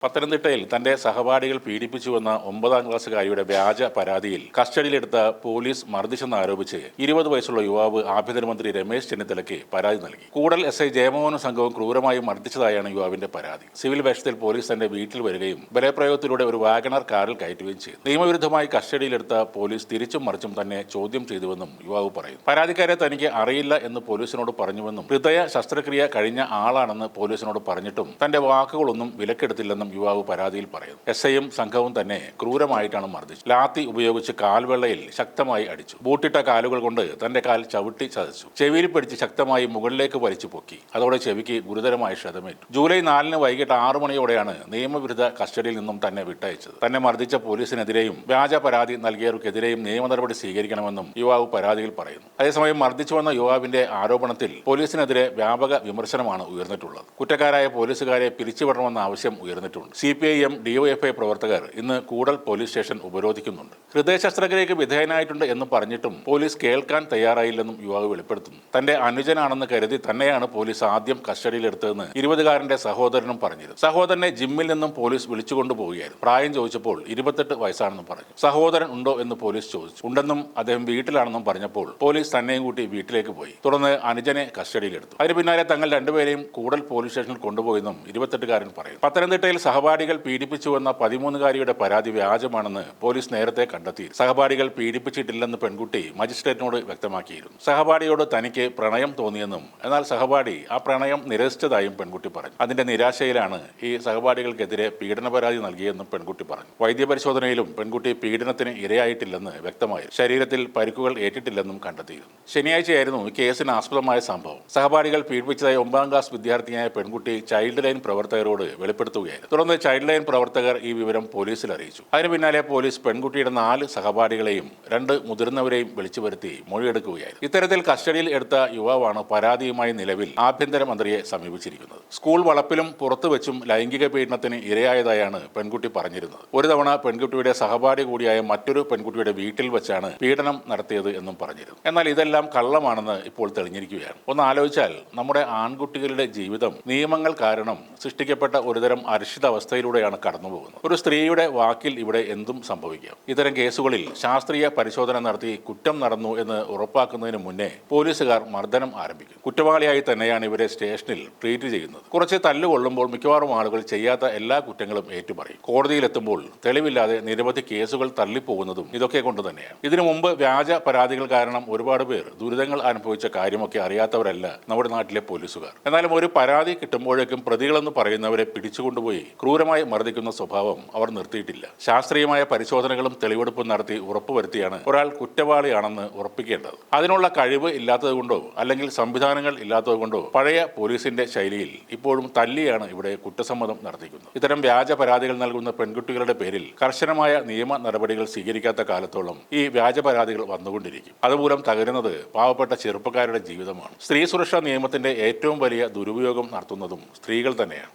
പത്തനംതിട്ടയിൽ തന്റെ സഹപാഠികൾ പീഡിപ്പിച്ചുവെന്ന 9ാം ക്ലാസ്സുകാരിയുടെ വ്യാജ പരാതിയിൽ കസ്റ്റഡിയിലെടുത്ത പോലീസ് മർദ്ദിച്ചെന്നാരോപിച്ച് 20 വയസ്സുള്ള യുവാവ് ആഭ്യന്തരമന്ത്രി രമേശ് ചെന്നിത്തലയ്ക്ക് പരാതി നൽകി. കൂടൽ എസ് ഐ ജയമോഹനും സംഘവും ക്രൂരമായി മർദ്ദിച്ചതായാണ് യുവാവിന്റെ പരാതി. സിവിൽ വേഷത്തിൽ പോലീസ് തന്റെ വീട്ടിൽ വരികയും ബലപ്രയോഗത്തിലൂടെ ഒരു വാഗണർ കാറിൽ കയറ്റുകയും ചെയ്തു. നിയമവിരുദ്ധമായി കസ്റ്റഡിയിലെടുത്ത പോലീസ് തിരിച്ചും മറിച്ചും തന്നെ ചോദ്യം ചെയ്തുവെന്നും യുവാവ് പറയുന്നു. പരാതിക്കാരെ തനിക്ക് അറിയില്ല എന്ന് പോലീസിനോട് പറഞ്ഞുവെന്നും ഹൃദയ ശസ്ത്രക്രിയ കഴിഞ്ഞ ആളാണെന്ന് പോലീസിനോട് പറഞ്ഞിട്ടും തന്റെ വാക്കുകളൊന്നും വിലക്കെടുത്തില്ലെന്നും യുവാവ് പരാതിയിൽ പറയുന്നു. എസ് ഐയും സംഘവും തന്നെ ക്രൂരമായിട്ടാണ് മർദ്ദിച്ചത്. ലാത്തി ഉപയോഗിച്ച് കാൽവെള്ളയിൽ ശക്തമായി അടിച്ചു. ബൂട്ടിട്ട കാലുകൾ കൊണ്ട് തന്റെ കാൽ ചവിട്ടി ചതച്ചു. ചെവിയിൽ പിടിച്ച് ശക്തമായി മുകളിലേക്ക് വലിച്ചു പൊക്കി. അതോടെ ചെവിക്ക് ഗുരുതരമായ ക്ഷതമേറ്റു. ജൂലൈ 4 വൈകിട്ട് 6 മണിയോടെയാണ് നിയമവിരുദ്ധ കസ്റ്റഡിയിൽ നിന്നും തന്നെ വിട്ടയച്ചത്. തന്നെ മർദ്ദിച്ച പോലീസിനെതിരെയും വ്യാജ പരാതി നൽകിയവർക്കെതിരെയും നിയമ നടപടി സ്വീകരിക്കണമെന്നും യുവാവ് പരാതിയിൽ പറയുന്നു. അതേസമയം മർദ്ദിച്ചുവെന്ന യുവാവിന്റെ ആരോപണത്തിൽ പോലീസിനെതിരെ വ്യാപക വിമർശനമാണ് ഉയർന്നിട്ടുള്ളത്. കുറ്റക്കാരായ പോലീസുകാരെ പിരിച്ചുവിടണമെന്ന ആവശ്യം ഉയർന്നിട്ടുണ്ട്. CPIM DYFI പ്രവർത്തകർ ഇന്ന് കൂടൽ പോലീസ് സ്റ്റേഷൻ ഉപരോധിക്കുന്നുണ്ട്. ഹൃദയ ശസ്ത്രക്രിയയ്ക്ക് വിധേയനായിട്ടുണ്ട് എന്ന് പറഞ്ഞിട്ടും പോലീസ് കേൾക്കാൻ തയ്യാറായില്ലെന്നും യുവാവ് വെളിപ്പെടുത്തുന്നു. തന്റെ അനുജനാണെന്ന് കരുതി തന്നെയാണ് പോലീസ് ആദ്യം കസ്റ്റഡിയിലെടുത്തതെന്ന് 20കാരന്റെ സഹോദരനും പറഞ്ഞിരുന്നു. സഹോദരനെ ജിമ്മിൽ നിന്നും പോലീസ് വിളിച്ചുകൊണ്ടുപോവുകയായിരുന്നു. പ്രായം ചോദിച്ചപ്പോൾ 28 വയസ്സാണെന്നും പറഞ്ഞു. സഹോദരൻ ഉണ്ടോ എന്ന് പോലീസ് ചോദിച്ചു. ഉണ്ടെന്നും അദ്ദേഹം വീട്ടിലാണെന്നും പറഞ്ഞപ്പോൾ പോലീസ് തന്നെയും കൂട്ടി വീട്ടിലേക്ക് പോയി. തുടർന്ന് അനുജനെ കസ്റ്റഡിയിലെടുത്തു. അതിന് പിന്നാലെ തങ്ങൾ രണ്ടുപേരെയും കൂടൽ പോലീസ് സ്റ്റേഷനിൽ കൊണ്ടുപോയെന്നും 28കാരൻ പറയുന്നു. പത്തനംതിട്ടയിൽ സഹപാഠികൾ പീഡിപ്പിച്ചുവെന്ന 13കാരിയുടെ പരാതി വ്യാജമാണെന്ന് പോലീസ് നേരത്തെ കണ്ടെത്തി. സഹപാഠികൾ പീഡിപ്പിച്ചിട്ടില്ലെന്ന് പെൺകുട്ടി മജിസ്ട്രേറ്റിനോട് വ്യക്തമാക്കിയിരുന്നു. സഹപാഠിയോട് തനിക്ക് പ്രണയം തോന്നിയെന്നും എന്നാൽ സഹപാഠി ആ പ്രണയം നിരസിച്ചതായും പെൺകുട്ടി പറഞ്ഞു. അതിന്റെ നിരാശയിലാണ് ഈ സഹപാഠികൾക്കെതിരെ പീഡന പരാതി നൽകിയെന്നും പെൺകുട്ടി പറഞ്ഞു. വൈദ്യപരിശോധനയിലും പെൺകുട്ടി പീഡനത്തിന് ഇരയായിട്ടില്ലെന്ന് വ്യക്തമായിരുന്നു. ശരീരത്തിൽ പരിക്കുകൾ ഏറ്റിട്ടില്ലെന്നും കണ്ടെത്തിയിരുന്നു. ശനിയാഴ്ചയായിരുന്നു ഈ കേസിന് ആസ്പദമായ സംഭവം. സഹപാഠികൾ പീഡിപ്പിച്ചതായി 9ാം ക്ലാസ് വിദ്യാർത്ഥിയായ പെൺകുട്ടി ചൈൽഡ് ലൈൻ പ്രവർത്തകരോട് വെളിപ്പെടുത്തുകയായിരുന്നു. തുടർന്ന് ചൈൽഡ് ലൈൻ പ്രവർത്തകർ ഈ വിവരം പോലീസിൽ അറിയിച്ചു. അതിന് പിന്നാലെ പോലീസ് പെൺകുട്ടിയുടെ 4 സഹപാഠികളെയും 2 മുതിർന്നവരെയും വിളിച്ചു വരുത്തി മൊഴിയെടുക്കുകയായിരുന്നു. ഇത്തരത്തിൽ കസ്റ്റഡിയിൽ എടുത്ത യുവാവാണ് പരാതിയുമായി നിലവിൽ ആഭ്യന്തരമന്ത്രിയെ സമീപിച്ചിരിക്കുന്നത്. സ്കൂൾ വളപ്പിലും പുറത്തുവെച്ചും ലൈംഗിക പീഡനത്തിന് ഇരയായതായാണ് പെൺകുട്ടി പറഞ്ഞിരുന്നത്. ഒരു തവണ പെൺകുട്ടിയുടെ സഹപാഠി കൂടിയായ മറ്റൊരു പെൺകുട്ടിയുടെ വീട്ടിൽ വെച്ചാണ് പീഡനം നടത്തിയത് എന്നും പറഞ്ഞിരുന്നു. എന്നാൽ ഇതെല്ലാം കള്ളമാണെന്ന് ഇപ്പോൾ തെളിഞ്ഞിരിക്കുകയാണ്. ഒന്ന് ആലോചിച്ചാൽ നമ്മുടെ ആൺകുട്ടികളുടെ ജീവിതം നിയമങ്ങൾ കാരണം സൃഷ്ടിക്കപ്പെട്ട ഒരുതരം അരക്ഷിതാവസ്ഥയിലൂടെയാണ് കടന്നുപോകുന്നത്. ഒരു സ്ത്രീയുടെ വാക്കിൽ ഇവിടെ എന്തും സംഭവിക്കാം. ഇത്തരം കേസുകളിൽ ശാസ്ത്രീയ പരിശോധന നടത്തി കുറ്റം നടന്നു എന്ന് ഉറപ്പാക്കുന്നതിന് മുന്നേ പോലീസുകാർ മർദ്ദനം ആരംഭിക്കും. കുറ്റവാളിയായി തന്നെയാണ് ഇവരെ സ്റ്റേഷനിൽ ട്രീറ്റ് ചെയ്യുന്നത്. കുറച്ച് തല്ലുകൊള്ളുമ്പോൾ മിക്കവാറും ആളുകൾ ചെയ്യാത്ത എല്ലാ കുറ്റങ്ങളും ഏറ്റുപറയും. കോടതിയിലെത്തുമ്പോൾ തെളിവില്ലാതെ നിരവധി കേസുകൾ തള്ളിപ്പോകുന്നതും ഇതൊക്കെ കൊണ്ട് തന്നെയാണ്. ഇതിനു മുമ്പ് വ്യാജ പരാതികൾ കാരണം ഒരുപാട് പേർ ദുരിതങ്ങൾ അനുഭവിച്ച കാര്യമൊക്കെ അറിയാത്തവരല്ല നമ്മുടെ നാട്ടിലെ പോലീസുകാർ. എന്നാലും ഒരു പരാതി കിട്ടുമ്പോഴേക്കും പ്രതികളെന്ന് പറയുന്നവരെ പിടിച്ചുകൊണ്ടുപോയി ക്രൂരമായി മർദ്ദിക്കുന്ന സ്വഭാവം അവർ നിർത്തിയിട്ടില്ല. ശാസ്ത്രീയമായ പരിശോധനകളും തെളിവെടുപ്പും നടത്തി ഉറപ്പുവരുത്തിയാണ് ഒരാൾ കുറ്റവാളിയാണെന്ന് ഉറപ്പിക്കേണ്ടത്. അതിനുള്ള കഴിവ് ഇല്ലാത്തതുകൊണ്ടോ അല്ലെങ്കിൽ സംവിധാനങ്ങൾ ഇല്ലാത്തതുകൊണ്ടോ പഴയ പോലീസിന്റെ ശൈലിയിൽ ഇപ്പോഴും തല്ലിയാണ് ഇവിടെ കുറ്റസമ്മതം നടത്തിക്കുന്നത്. ഇത്തരം വ്യാജ പരാതികൾ നൽകുന്ന പെൺകുട്ടികളുടെ പേരിൽ കർശനമായ നിയമ നടപടികൾ സ്വീകരിക്കാത്ത കാലത്തോളം ഈ വ്യാജ പരാതികൾ വന്നുകൊണ്ടിരിക്കും. അതുമൂലം തകരുന്നത് പാവപ്പെട്ട ചെറുപ്പക്കാരുടെ ജീവിതമാണ്. സ്ത്രീ സുരക്ഷാ നിയമത്തിന്റെ ഏറ്റവും വലിയ ദുരുപയോഗം നടത്തുന്നതും സ്ത്രീകൾ തന്നെയാണ്.